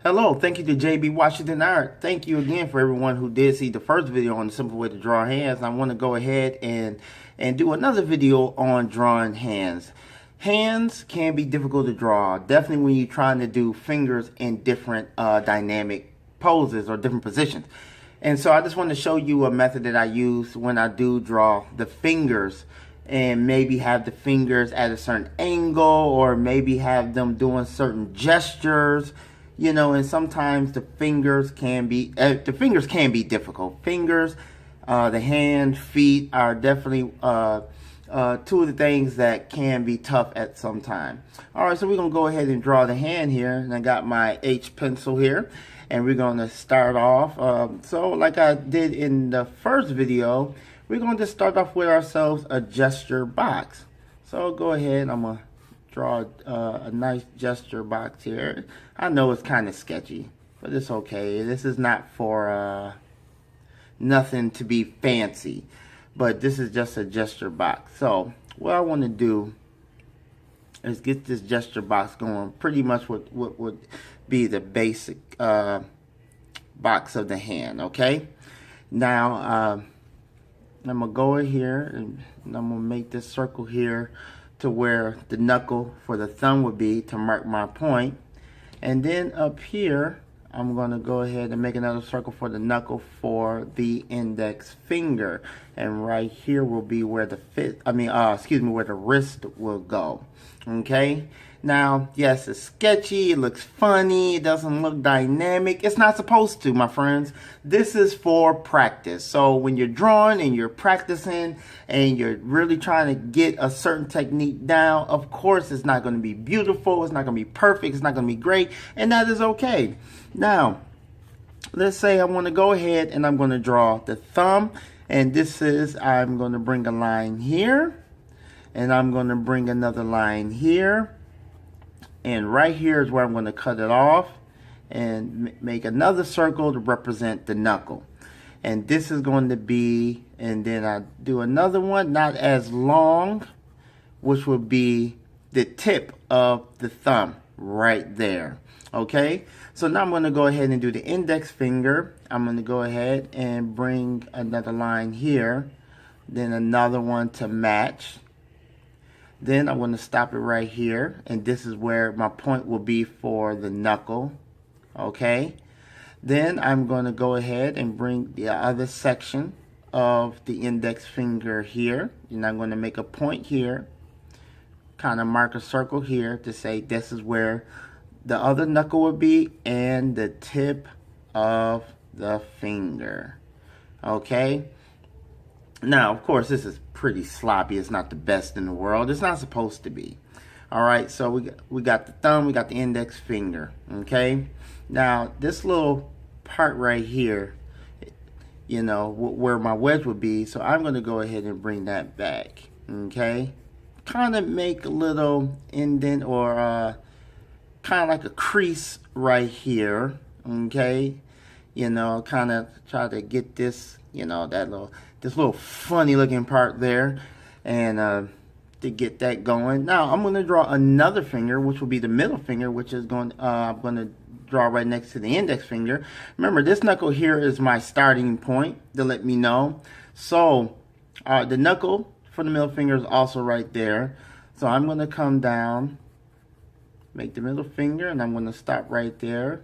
Hello, thank you to JB Washington Art. Thank you again for everyone who did see the first video on the simple way to draw hands. I want to go ahead and do another video on drawing hands. Hands can be difficult to draw, definitely when you're trying to do fingers in different dynamic poses or different positions. And so I just want to show you a method that I use when I do draw the fingers, and maybe have the fingers at a certain angle, or maybe have them doing certain gestures. You know, and sometimes the fingers can be difficult. Fingers, the hand, feet are definitely two of the things that can be tough at some time. All right, so we're gonna go ahead and draw the hand here, and I got my H pencil here, and we're gonna start off. So like I did in the first video, we're gonna just start off with ourselves a gesture box. So go ahead, I'm gonna draw a nice gesture box here. I know it's kind of sketchy, but it's okay. This is not for nothing to be fancy, but this is just a gesture box. So what I want to do is get this gesture box going pretty much what would be the basic box of the hand. Okay, now I'm gonna go in here and I'm gonna make this circle here to where the knuckle for the thumb would be to mark my point. And then up here, I'm going to go ahead and make another circle for the knuckle for the index finger. And right here will be where the where the wrist will go. Okay. Now, yes, it's sketchy. It looks funny. It doesn't look dynamic. It's not supposed to, my friends. This is for practice. So when you're drawing and you're practicing and you're really trying to get a certain technique down, of course, it's not going to be beautiful. It's not going to be perfect. It's not going to be great. And that is okay. Now, let's say I want to go ahead and I'm going to draw the thumb. And this is, I'm going to bring a line here. And I'm going to bring another line here. And right here is where I'm going to cut it off and make another circle to represent the knuckle. And this is going to be, and then I do another one, not as long, which would be the tip of the thumb right there. Okay, so now I'm going to go ahead and do the index finger. I'm going to go ahead and bring another line here, then another one to match. Then I'm going to stop it right here, and this is where my point will be for the knuckle. Okay. Then I'm going to go ahead and bring the other section of the index finger here, and I'm going to make a point here, kind of mark a circle here to say this is where the other knuckle would be and the tip of the finger. Okay. Now, of course, this is pretty sloppy. It's not the best in the world. It's not supposed to be. All right, so we got the thumb, we got the index finger. Okay. Now, this little part right here, you know, where my wedge would be, so I'm going to go ahead and bring that back. Okay. Kind of make a little indent or kind of like a crease right here. Okay. You know, kind of try to get this, you know, this little funny looking part there, and to get that going. Now I'm going to draw another finger, which will be the middle finger, which is going I'm going to draw right next to the index finger. Remember, this knuckle here is my starting point to let me know. So the knuckle for the middle finger is also right there. So I'm going to come down, make the middle finger, and I'm going to stop right there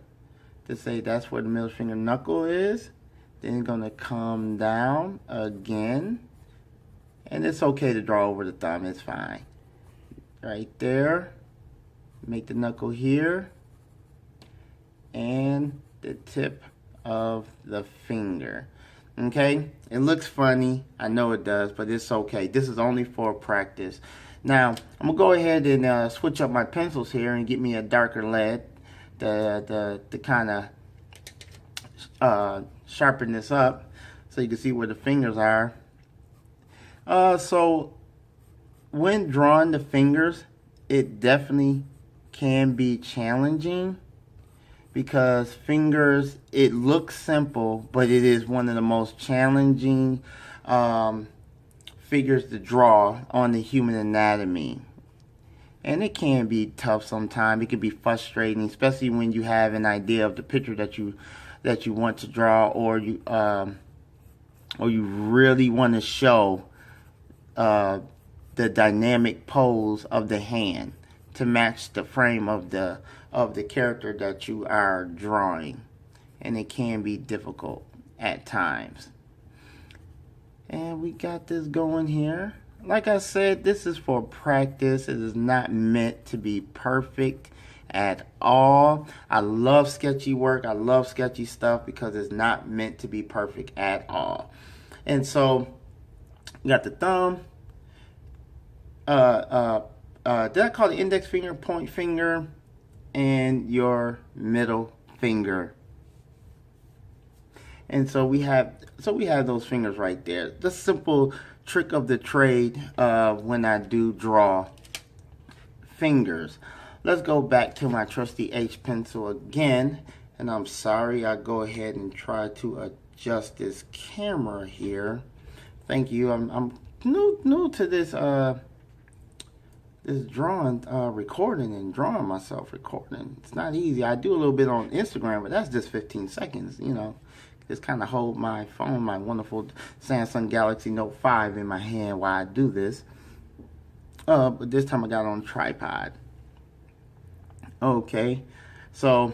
to say that's where the middle finger knuckle is. Then you're going to come down again. And it's okay to draw over the thumb. It's fine. Right there. Make the knuckle here. And the tip of the finger. Okay? It looks funny. I know it does, but it's okay. This is only for practice. Now, I'm going to go ahead and switch up my pencils here and get me a darker lead to kind of sharpen this up so you can see where the fingers are. So when drawing the fingers, it definitely can be challenging because fingers, it looks simple, but it is one of the most challenging figures to draw on the human anatomy. And it can be tough sometimes. It can be frustrating, especially when you have an idea of the picture that you want to draw, or you really want to show the dynamic pose of the hand to match the frame of the character that you are drawing. And it can be difficult at times. And we got this going here. Like I said, this is for practice. It is not meant to be perfect at all. I love sketchy work. I love sketchy stuff because it's not meant to be perfect at all. And so, you got the thumb. Did I call the index finger, point finger, and your middle finger? And so we have those fingers right there. The simple trick of the trade when I do draw fingers. Let's go back to my trusty H pencil again. And I'm sorry, I go ahead and try to adjust this camera here. Thank you. I'm new to this this drawing, recording and drawing myself recording. It's not easy. I do a little bit on Instagram, but that's just 15 seconds, you know. Just kind of hold my phone, my wonderful Samsung Galaxy Note 5 in my hand while I do this. But this time I got it on tripod. Okay, so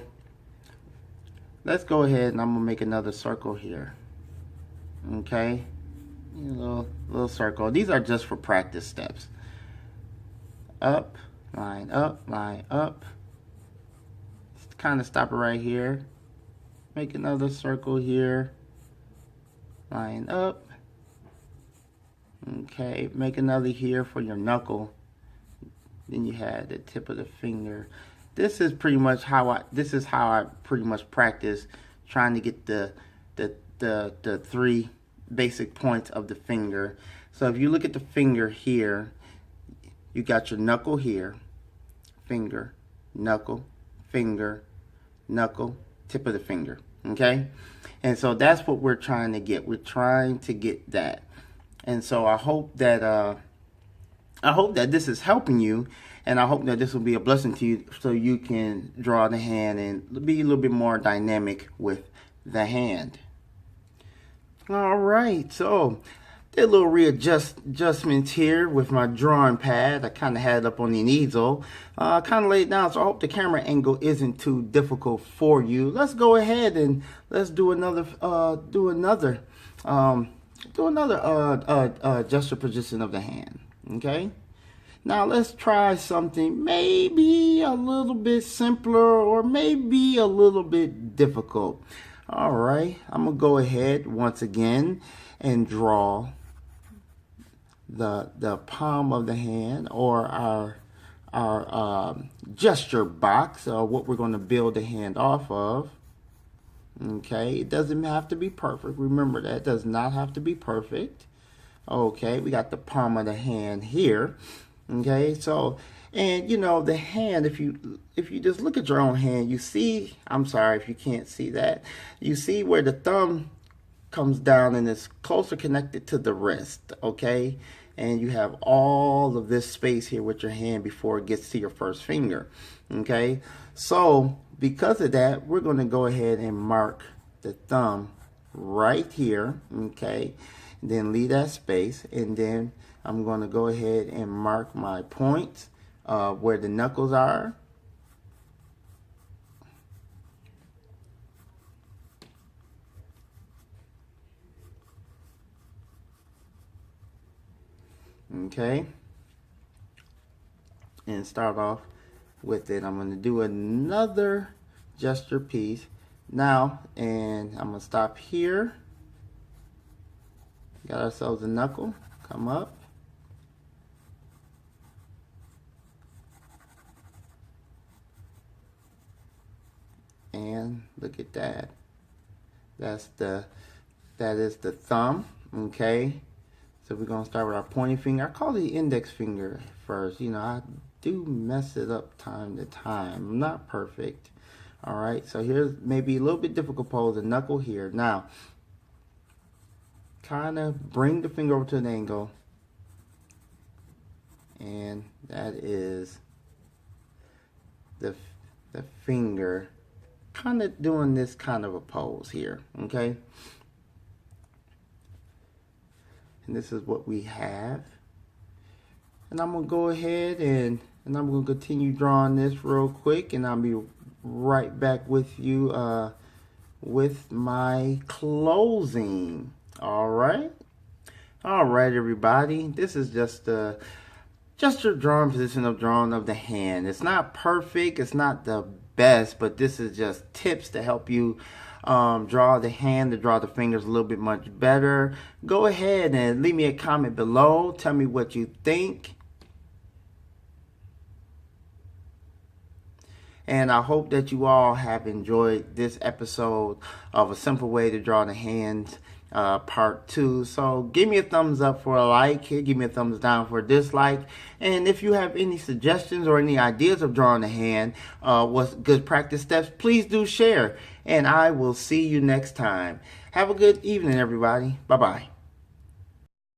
let's go ahead and I'm gonna make another circle here. Okay, little circle. These are just for practice steps. Up, line up, line up. Just kind of stop it right here. Make another circle here. Line up. Okay, make another here for your knuckle. Then you have the tip of the finger. This is pretty much how I pretty much practice trying to get the three basic points of the finger. So if you look at the finger here, you got your knuckle here, finger, knuckle, finger, knuckle, tip of the finger. Okay, and so that's what we're trying to get. We're trying to get that, and so I hope that this is helping you, and I hope that this will be a blessing to you, so you can draw the hand and be a little bit more dynamic with the hand. All right, so did a little adjustments here with my drawing pad. I kind of had it up on the easel, kind of laid down, so I hope the camera angle isn't too difficult for you. Let's go ahead and let's do another gesture position of the hand. Okay, now let's try something maybe a little bit simpler or maybe a little bit difficult. All right, I'm gonna go ahead once again and draw the palm of the hand, or our gesture box, or what we're going to build the hand off of. Okay, it doesn't have to be perfect. Remember that, it does not have to be perfect. Okay, we got the palm of the hand here. Okay, so, and you know, the hand, if you just look at your own hand, you see, I'm sorry if you can't see that, you see where the thumb comes down and is closer connected to the wrist. Okay, and you have all of this space here with your hand before it gets to your first finger. Okay, so because of that, we're going to go ahead and mark the thumb right here. Okay, and then leave that space, and then I'm going to go ahead and mark my points where the knuckles are. Okay, and start off with it. I'm going to do another gesture piece now, and I'm going to stop here. Got ourselves a knuckle, come up, and look at that. That is the thumb. Okay, so we're going to start with our pointing finger. I call it the index finger first. You know, I do mess it up time to time. I'm not perfect. All right, so here's maybe a little bit difficult pose, a knuckle here. Now, kind of bring the finger over to an angle, and that is the finger, kind of doing this kind of a pose here, okay? And this is what we have. And I'm gonna go ahead and I'm gonna continue drawing this real quick, and I'll be right back with you with my closing. All right, everybody. This is just a drawing position of drawing of the hand. It's not perfect. It's not the best, but this is just tips to help you draw the hand, to draw the fingers a little bit much better. Go ahead and leave me a comment below. Tell me what you think. And I hope that you all have enjoyed this episode of A Simple Way to Draw the Hands part 2. So give me a thumbs up for a like, give me a thumbs down for a dislike, and if you have any suggestions or any ideas of drawing a hand, what's good practice steps, please do share, and I will see you next time. Have a good evening, everybody. Bye bye.